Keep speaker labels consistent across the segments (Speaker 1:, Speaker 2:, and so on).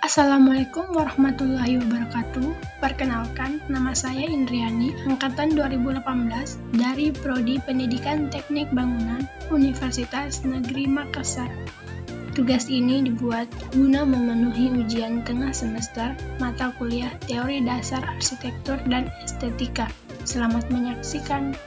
Speaker 1: Assalamualaikum warahmatullahi wabarakatuh. Perkenalkan, nama saya Indriani, angkatan 2018 dari Prodi Pendidikan Teknik Bangunan, Universitas Negeri Makassar. Tugas ini dibuat guna memenuhi ujian tengah semester mata kuliah Teori Dasar Arsitektur dan Estetika. Selamat menyaksikan.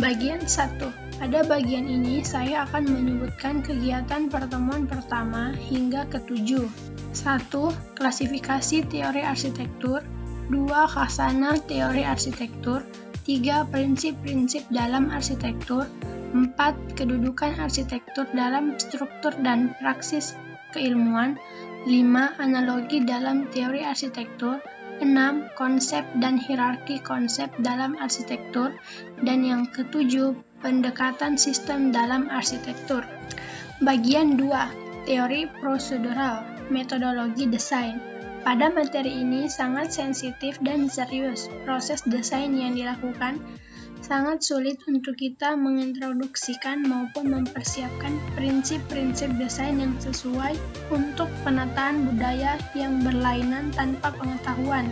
Speaker 1: Bagian 1. Pada bagian ini, saya akan menyebutkan kegiatan pertemuan pertama hingga ke-7. 1. Klasifikasi teori arsitektur. 2. Khasanah teori arsitektur. 3. Prinsip-prinsip dalam arsitektur. 4. Kedudukan arsitektur dalam struktur dan praksis keilmuan. 5. Analogi dalam teori arsitektur. 6. Konsep dan hierarki konsep dalam arsitektur. Dan yang ke-7, pendekatan sistem dalam arsitektur. Bagian 2. Teori prosedural, metodologi desain. Pada materi ini sangat sensitif dan serius. Proses desain yang dilakukan sangat sulit untuk kita mengintroduksikan maupun mempersiapkan prinsip-prinsip desain yang sesuai untuk penataan budaya yang berlainan tanpa pengetahuan.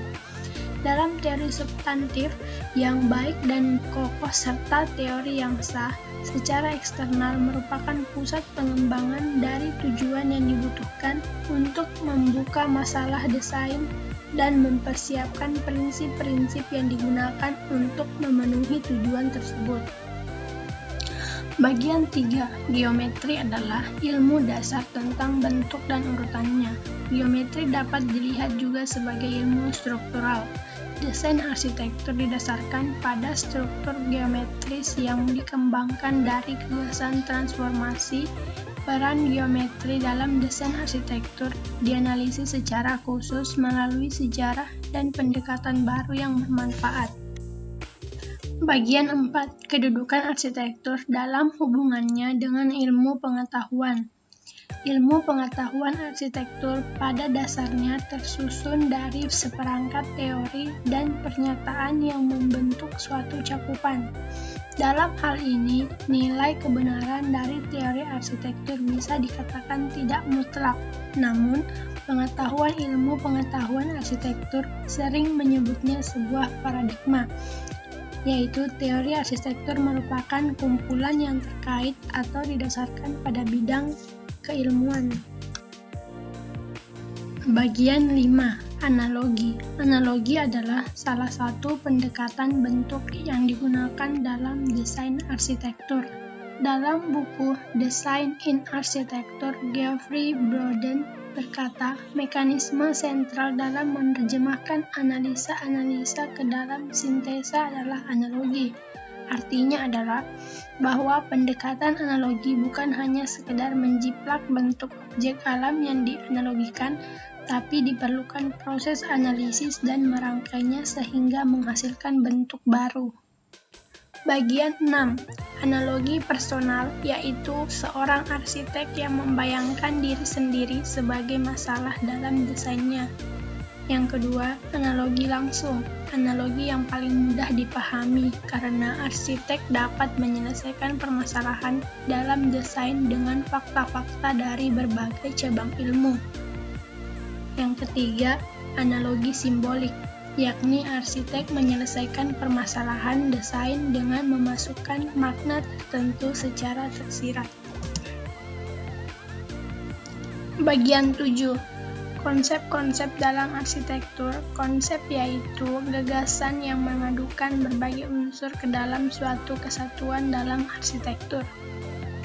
Speaker 1: Dalam teori substantif yang baik dan kokoh serta teori yang sah, secara eksternal merupakan pusat pengembangan dari tujuan yang dibutuhkan untuk membuka masalah desain dan mempersiapkan prinsip-prinsip yang digunakan untuk memenuhi tujuan tersebut. Bagian 3. Geometri adalah ilmu dasar tentang bentuk dan urutannya. Geometri dapat dilihat juga sebagai ilmu struktural. Desain arsitektur didasarkan pada struktur geometris yang dikembangkan dari gagasan transformasi. Peran geometri dalam desain arsitektur dianalisis secara khusus melalui sejarah dan pendekatan baru yang bermanfaat. Bagian 4. Kedudukan arsitektur dalam hubungannya dengan ilmu pengetahuan. Ilmu pengetahuan arsitektur pada dasarnya tersusun dari seperangkat teori dan pernyataan yang membentuk suatu cakupan. Dalam hal ini, nilai kebenaran dari teori arsitektur bisa dikatakan tidak mutlak. Namun, pengetahuan ilmu pengetahuan arsitektur sering menyebutnya sebuah paradigma, yaitu teori arsitektur merupakan kumpulan yang terkait atau didasarkan pada bidang keilmuan. Bagian 5. Analogi. Analogi adalah salah satu pendekatan bentuk yang digunakan dalam desain arsitektur. Dalam buku Design in Architecture, Geoffrey Bourdieu berkata, mekanisme sentral dalam menerjemahkan analisa-analisa ke dalam sintesa adalah analogi. Artinya adalah bahwa pendekatan analogi bukan hanya sekedar menjiplak bentuk objek alam yang dianalogikan, tapi diperlukan proses analisis dan merangkainya sehingga menghasilkan bentuk baru. Bagian 6. Analogi personal, yaitu seorang arsitek yang membayangkan diri sendiri sebagai masalah dalam desainnya. Yang kedua, analogi langsung. Analogi yang paling mudah dipahami karena arsitek dapat menyelesaikan permasalahan dalam desain dengan fakta-fakta dari berbagai cabang ilmu. Yang ketiga, analogi simbolik, yakni arsitek menyelesaikan permasalahan desain dengan memasukkan makna tertentu secara tersirat. Bagian 7. Konsep-konsep dalam arsitektur. Konsep yaitu gagasan yang memadukan berbagai unsur ke dalam suatu kesatuan dalam arsitektur.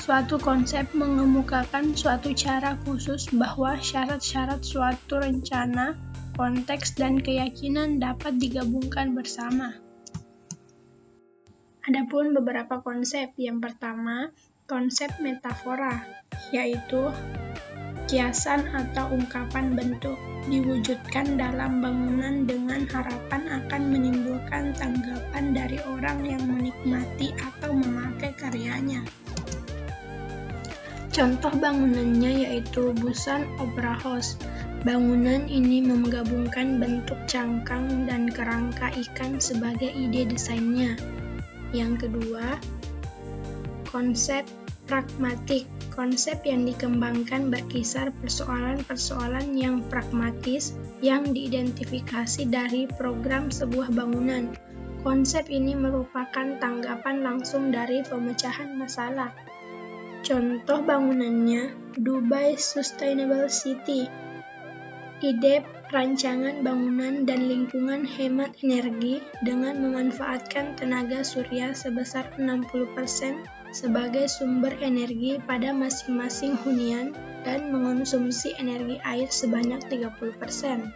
Speaker 1: Suatu konsep mengemukakan suatu cara khusus bahwa syarat-syarat suatu rencana, konteks, dan keyakinan dapat digabungkan bersama. Adapun beberapa konsep. Yang pertama, konsep metafora, yaitu kiasan atau ungkapan bentuk diwujudkan dalam bangunan dengan harapan akan menimbulkan tanggapan dari orang yang menikmati atau memakai karyanya. Contoh bangunannya yaitu Busan Opera House. Bangunan ini menggabungkan bentuk cangkang dan kerangka ikan sebagai ide desainnya. Yang kedua, konsep pragmatik, Konsep yang dikembangkan berkisar persoalan-persoalan yang pragmatis yang diidentifikasi dari program sebuah bangunan. Konsep ini merupakan tanggapan langsung dari pemecahan masalah. Contoh bangunannya, Dubai Sustainable City. Ide rancangan bangunan dan lingkungan hemat energi dengan memanfaatkan tenaga surya sebesar 60% sebagai sumber energi pada masing-masing hunian dan mengonsumsi energi air sebanyak 30%.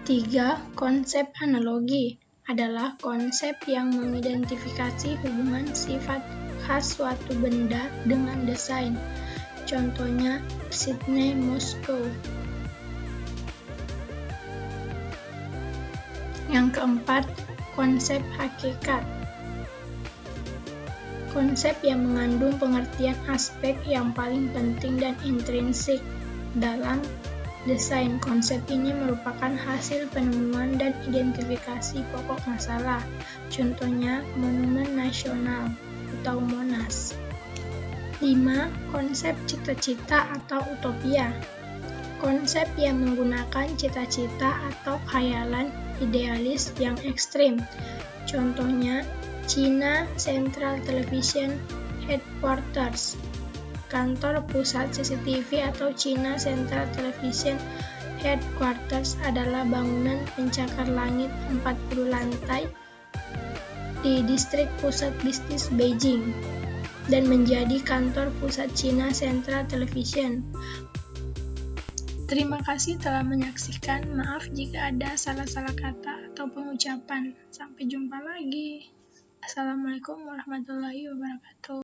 Speaker 1: 3. Konsep analogi adalah konsep yang mengidentifikasi hubungan sifat khas suatu benda dengan desain. Contohnya, Sydney, Moskow. Yang keempat, konsep hakikat. Konsep yang mengandung pengertian aspek yang paling penting dan intrinsik dalam desain. Konsep ini merupakan hasil penemuan dan identifikasi pokok masalah. Contohnya, Monumen Nasional atau Monas. 5. Konsep cita-cita atau utopia. Konsep yang menggunakan cita-cita atau khayalan idealis yang ekstrim. Contohnya, China Central Television Headquarters, kantor pusat CCTV atau China Central Television Headquarters adalah bangunan pencakar langit 40 lantai di distrik pusat bisnis Beijing dan menjadi kantor pusat China Central Television. Terima kasih telah menyaksikan. Maaf jika ada salah-salah kata atau pengucapan. Sampai jumpa lagi. Assalamualaikum warahmatullahi wabarakatuh.